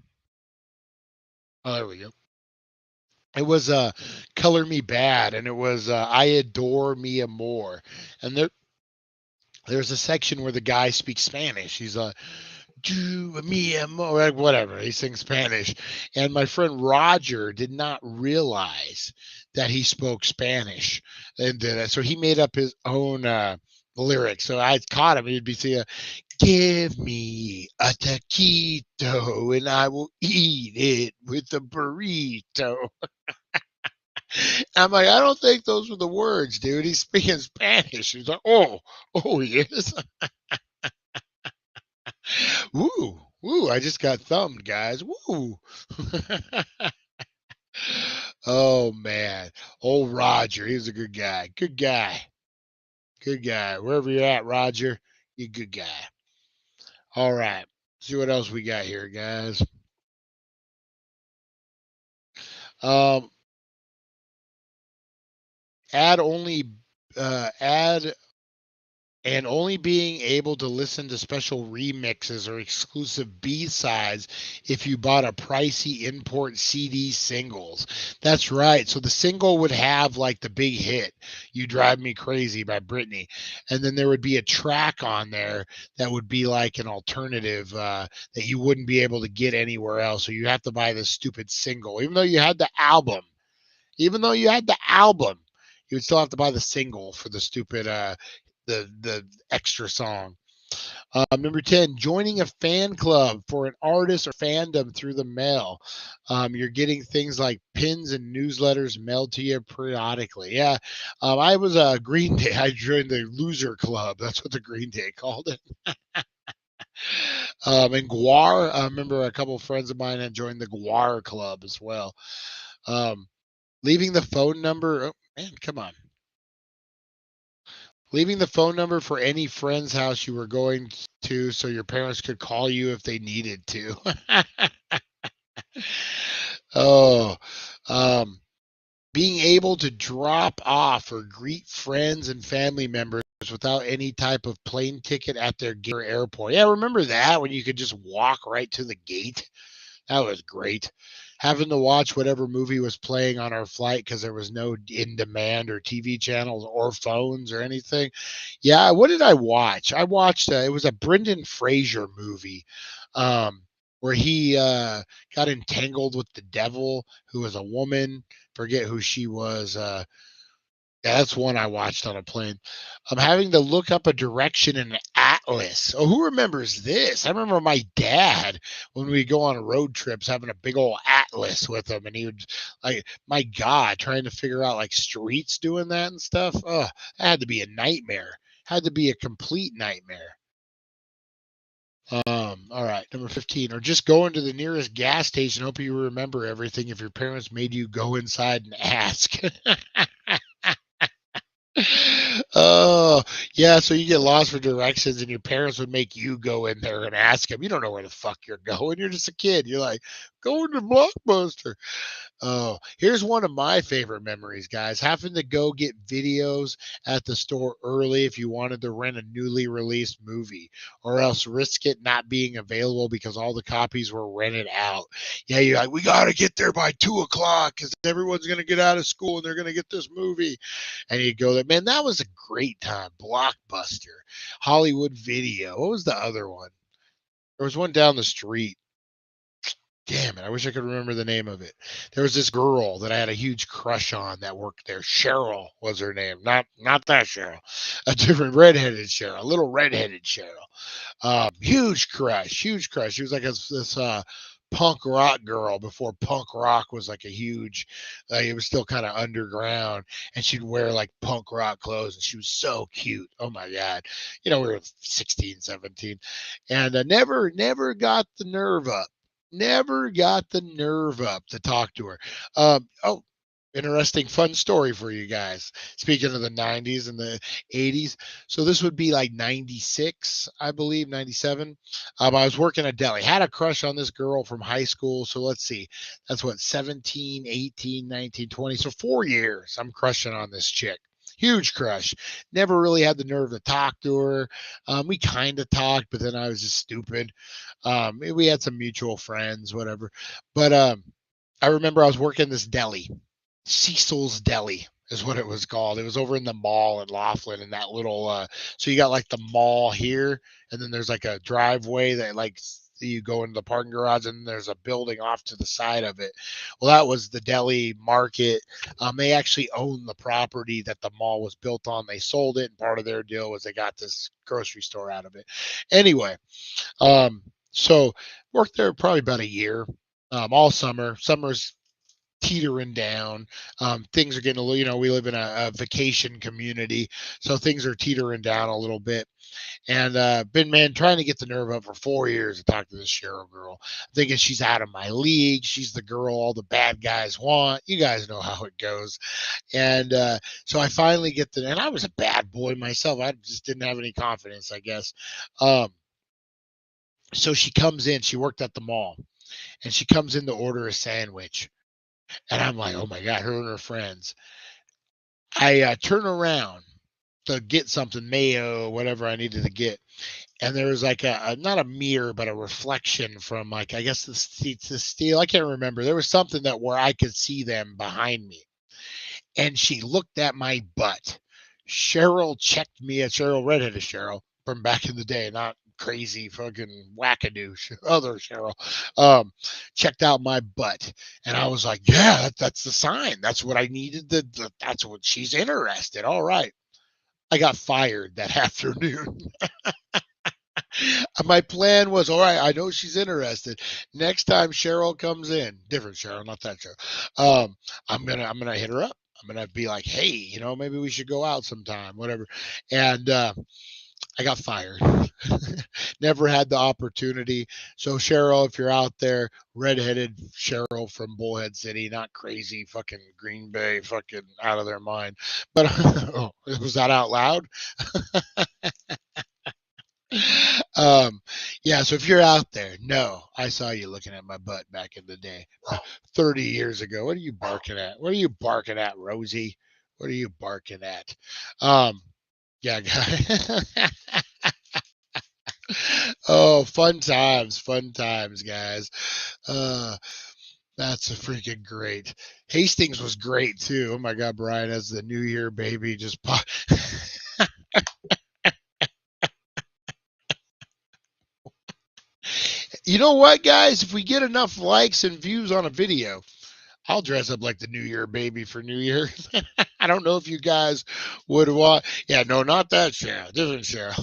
Oh, there we go. It was Color Me Bad, and it was I Adore Me More. And there's a section where the guy speaks Spanish. He's do me amor, whatever. He sings Spanish. And my friend Roger did not realize that he spoke Spanish. And so he made up his own lyrics. So I caught him. He'd be saying, give me a taquito and I will eat it with a burrito. I'm like, I don't think those were the words, dude. He's speaking Spanish. He's like, oh, he is. Woo, I just got thumbed, guys. Woo. Oh, man. Old Roger. He was a good guy. Good guy. Good guy. Wherever you're at, Roger, you're a good guy. All right. See what else we got here, guys. Add and only being able to listen to special remixes or exclusive B-sides if you bought a pricey import CD singles. That's right. So the single would have like the big hit, You Drive Me Crazy by Britney. And then there would be a track on there that would be like an alternative that you wouldn't be able to get anywhere else. So you have to buy this stupid single, even though you had the album. Even though you had the album, you would still have to buy the single for the stupid the extra song. Number 10, joining a fan club for an artist or fandom through the mail. You're getting things like pins and newsletters mailed to you periodically. Yeah, I was a Green Day. I joined the Loser Club. That's what the Green Day called it. And Guar, I remember a couple of friends of mine had joined the Guar Club as well. Leaving the phone number. Oh, man, come on. Leaving the phone number for any friend's house you were going to so your parents could call you if they needed to. Oh, being able to drop off or greet friends and family members without any type of plane ticket at their gate or airport. Yeah, remember that when you could just walk right to the gate? That was great. Having to watch whatever movie was playing on our flight because there was no in-demand or TV channels or phones or anything. Yeah, what did I watch? I watched, it was a Brendan Fraser movie where he got entangled with the devil, who was a woman. Forget who she was. Yeah, that's one I watched on a plane. I'm having to look up a direction in an atlas. Oh, who remembers this? I remember my dad when we go on road trips having a big old atlas with him, and he would like, my God, trying to figure out like streets doing that and stuff. Oh, that had to be a nightmare. Had to be a complete nightmare. All right, number 15, or just going to the nearest gas station. Hope you remember everything if your parents made you go inside and ask. Oh, Oh, yeah. So you get lost for directions, and your parents would make you go in there and ask them. You don't know where the fuck you're going. You're just a kid. You're like, going to Blockbuster. Oh, here's one of my favorite memories, guys. Having to go get videos at the store early if you wanted to rent a newly released movie, or else risk it not being available because all the copies were rented out. Yeah, you're like, we got to get there by 2 o'clock because everyone's going to get out of school and they're going to get this movie. And you go there. Man, that was a great time. Blockbuster, Hollywood Video. What was the other one? There was one down the street. Damn it, I wish I could remember the name of it. There was this girl that I had a huge crush on that worked there. Cheryl was her name. Not that Cheryl. A different redheaded Cheryl. A little redheaded Cheryl. Huge crush. Huge crush. She was like this punk rock girl before punk rock was like a huge, it was still kind of underground, and she'd wear like punk rock clothes, and she was so cute. Oh my God. We were 16, 17, and never got the nerve up. Never got the nerve up to talk to her. Oh, interesting, fun story for you guys. Speaking of the 90s and the 80s. So this would be like 96, I believe, 97. I was working at deli. Had a crush on this girl from high school. So let's see. That's what, 17, 18, 19, 20. So 4 years I'm crushing on this chick. Huge crush. Never really had the nerve to talk to her. We kind of talked, but then I was just stupid. We had some mutual friends, whatever. But I remember I was working this deli. Cecil's Deli is what it was called. It was over in the mall in Laughlin, in that little so you got like the mall here, and then there's like a driveway that like you go into the parking garage, and there's a building off to the side of it. Well, that was the deli market. They actually own the property that the mall was built on. They sold it, and part of their deal was they got this grocery store out of it. Anyway, so worked there probably about a year, all summer. Summer's teetering down. Things are getting a little, we live in a vacation community, so things are teetering down a little bit. And been trying to get the nerve up for 4 years to talk to this Cheryl girl, thinking she's out of my league. She's the girl all the bad guys want. You guys know how it goes. And so I finally get and I was a bad boy myself. I just didn't have any confidence, I guess. So she comes in. She worked at the mall, and she comes in to order a sandwich. And I'm like, oh my God, her and her friends. I turn around to get something, mayo, whatever I needed to get. And there was like not a mirror, but a reflection from like, I guess the steel. I can't remember. There was something where I could see them behind me. And she looked at my butt. Cheryl checked me at redheaded Cheryl from back in the day, not crazy fucking wackadoo other Cheryl, checked out my butt, and I was like, yeah, that's the sign. That's what I needed. That's what she's interested. All right. I got fired that afternoon. My plan was, all right, I know she's interested. Next time Cheryl comes in, different Cheryl, not that Cheryl. I'm gonna hit her up. I'm gonna be like, hey, maybe we should go out sometime, whatever. And I got fired. Never had the opportunity. So Cheryl, if you're out there, redheaded Cheryl from Bullhead City, not crazy, fucking Green Bay, fucking out of their mind. But oh, was that out loud? Yeah, so if you're out there, no, I saw you looking at my butt back in the day, 30 years ago. What are you barking at? What are you barking at, Rosie? What are you barking at? Yeah, guys. Oh, fun times, guys. That's a freaking great. Hastings was great too. Oh my God, Brian, as the New Year baby just pop. You know what, guys? If we get enough likes and views on a video, I'll dress up like the New Year baby for New Year. I don't know if you guys would want. Yeah, no, not that Cheryl. Different Cheryl.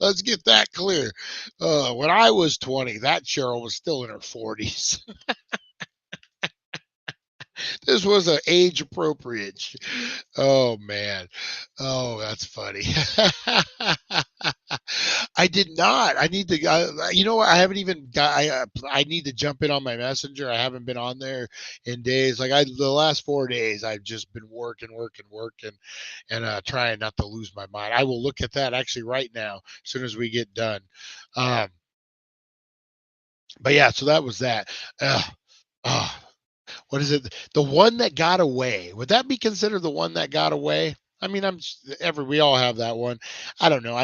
Let's get that clear. When I was 20, that Cheryl was still in her 40s. This was an age appropriate. Oh man. Oh, that's funny. I did not. I need to. You know what? I haven't even got. I need to jump in on my messenger. I haven't been on there in days. The last 4 days, I've just been working, and trying not to lose my mind. I will look at that actually right now as soon as we get done. Um, but yeah, so that was that. Uh, what is it? The one that got away. Would that be considered the one that got away? I mean, we all have that one. I don't know.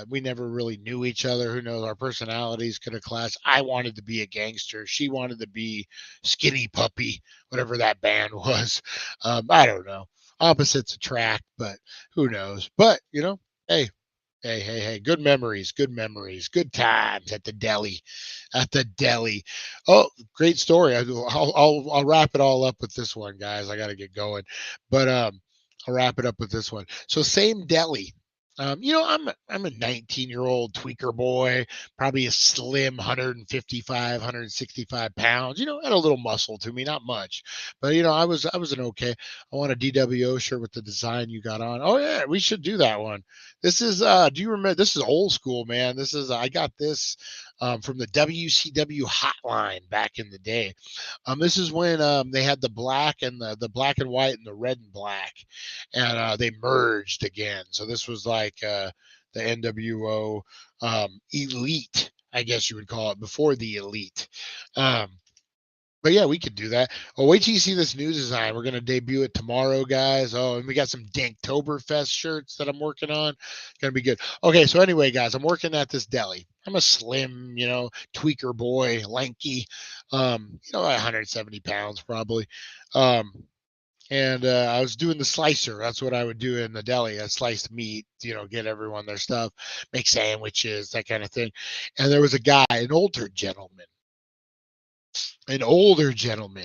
We never really knew each other. Who knows? Our personalities could have clashed. I wanted to be a gangster. She wanted to be Skinny Puppy, whatever that band was. I don't know. Opposites attract, but who knows? But, hey, hey, good memories, good times at the deli, Oh, great story. I'll wrap it all up with this one, guys. I got to get going, but I'll wrap it up with this one. So same deli. I'm a 19-year-old tweaker boy, probably a slim 155, 165 pounds. Had a little muscle to me, not much, but I was an okay. I want a DWO shirt with the design you got on. Oh yeah, we should do that one. This is do you remember? This is old school, man. I got this from the WCW hotline back in the day. This is when they had the black and the black and white and the red and black, and they merged again. So this was like the NWO Elite, I guess you would call it, before the Elite. But yeah, we could do that. Oh, wait till you see this new design. We're gonna debut it tomorrow, guys. Oh, and we got some Danktoberfest shirts that I'm working on. Gonna be good. Okay, so anyway, guys, I'm working at this deli. I'm a slim, tweaker boy, lanky, 170 pounds probably. And I was doing the slicer. That's what I would do in the deli. I sliced meat, get everyone their stuff, make sandwiches, that kind of thing. And there was a guy, an older gentleman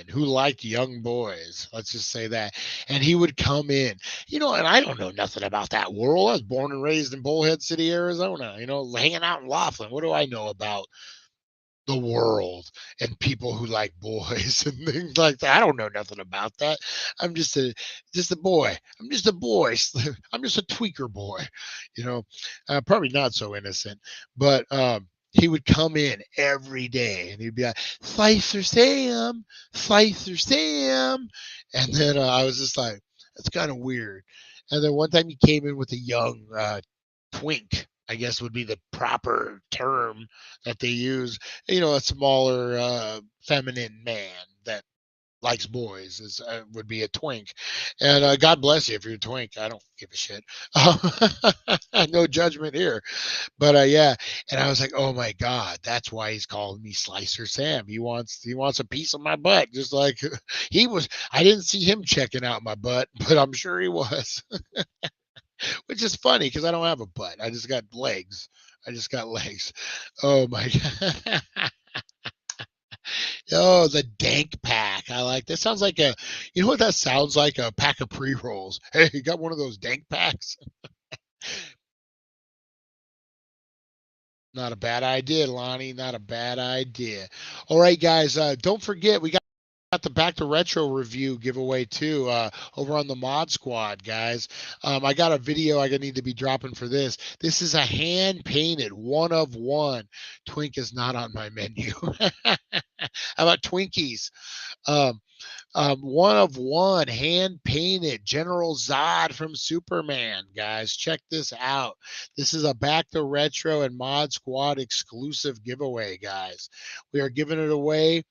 who liked young boys. Let's just say that. And he would come in, and I don't know nothing about that world. I was born and raised in Bullhead City, Arizona, hanging out in Laughlin. What do I know about the world and people who like boys and things like that? I don't know nothing about that. I'm just a boy. I'm just a boy. I'm just a tweaker boy, probably not so innocent, but, he would come in every day and he'd be like, Slicer Sam. And then I was just like, that's kind of weird. And then one time he came in with a young twink, I guess would be the proper term that they use, a smaller feminine man that likes boys would be a twink. And God bless you if you're a twink. I don't give a shit. No judgment here. But yeah, and I was like, oh my God, that's why he's calling me Slicer Sam. He wants a piece of my butt, just like he was. I didn't see him checking out my butt, but I'm sure he was. Which is funny because I don't have a butt. I just got legs. Oh my God. Oh, the dank pack. I like that. Sounds like you know what that sounds like? A pack of pre-rolls. Hey, you got one of those dank packs? Not a bad idea, Lonnie. Not a bad idea. All right, guys. Don't forget, we got the Back to Retro review giveaway too over on the Mod Squad, guys. I got a video I need to be dropping for this. This is a hand painted 1 of 1. Twink is not on my menu. How about Twinkies? 1 of 1 hand painted General Zod from Superman, guys. Check this out. This is a Back to Retro and Mod Squad exclusive giveaway, guys. We are giving it away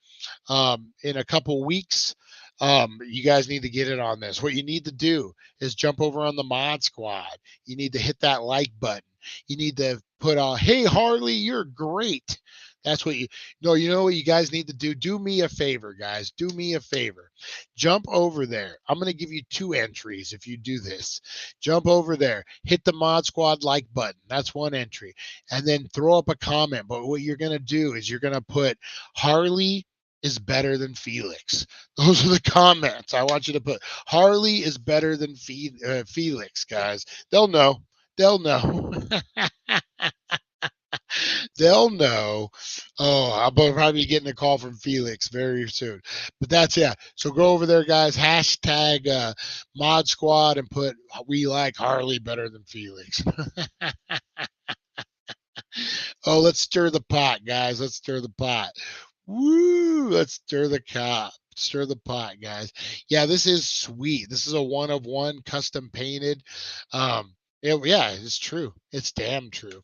in a couple weeks. You guys need to get it on this. What you need to do is jump over on the Mod Squad. You need to hit that like button. You need to put hey Harley, you're great. That's what you know what you guys need to do. Do me a favor, guys. Do me a favor. Jump over there. I'm going to give you 2 entries if you do this. Jump over there. Hit the Mod Squad like button. That's 1 entry. And then throw up a comment. But what you're going to do is you're going to put Harley is better than Felix. Those are the comments. I want you to put Harley is better than Felix, guys. They'll know. They'll know. Oh, I'll probably be getting a call from Felix very soon. But that's yeah. So go over there, guys. Hashtag Mod Squad and put we like Harley better than Felix. Oh, let's stir the pot, guys. Let's stir the pot. Woo! Let's stir the pot. Stir the pot, guys. Yeah, this is sweet. This is a one of one custom painted. Yeah, it's true. It's damn true.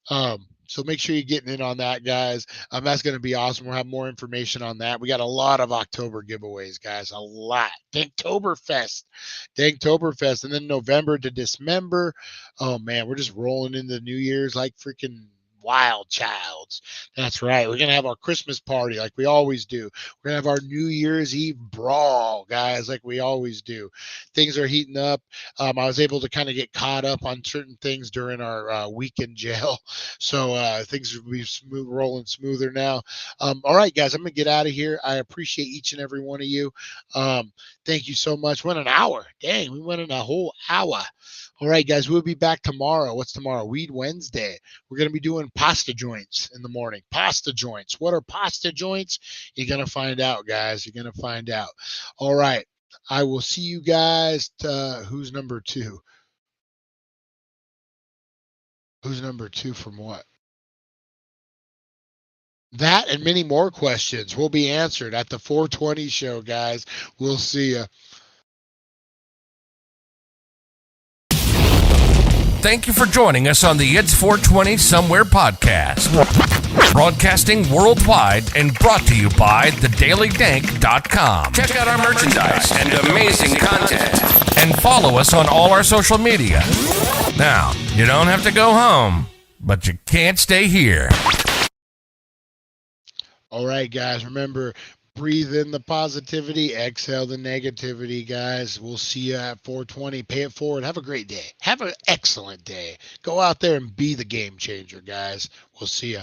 So make sure you're getting in on that, guys. That's going to be awesome. We'll have more information on that. We got a lot of October giveaways, guys. A lot. Danktoberfest. And then November to Dismember. Oh, man, we're just rolling into New Year's like freaking wild childs. That's right. We're going to have our Christmas party like we always do. We're going to have our New Year's Eve brawl, guys, like we always do. Things are heating up. I was able to kind of get caught up on certain things during our week in jail. So things will be rolling smoother now. All right, guys, I'm going to get out of here. I appreciate each and every one of you. Thank you so much. Went an hour. Dang, we went in a whole hour. All right, guys, we'll be back tomorrow. What's tomorrow? Weed Wednesday. We're going to be doing pasta joints in the morning. Pasta joints. What are pasta joints? You're going to find out, guys. You're going to find out. All right. I will see you guys. Who's number 2? Who's number 2 from what? That and many more questions will be answered at the 420 show, guys. We'll see you. Thank you for joining us on the It's 420 Somewhere podcast. Broadcasting worldwide and brought to you by thedailydank.com. Check out our merchandise and amazing content. And follow us on all our social media. Now, you don't have to go home, but you can't stay here. All right, guys, remember, breathe in the positivity, exhale the negativity, guys. We'll see you at 420. Pay it forward. Have a great day. Have an excellent day. Go out there and be the game changer, guys. We'll see you.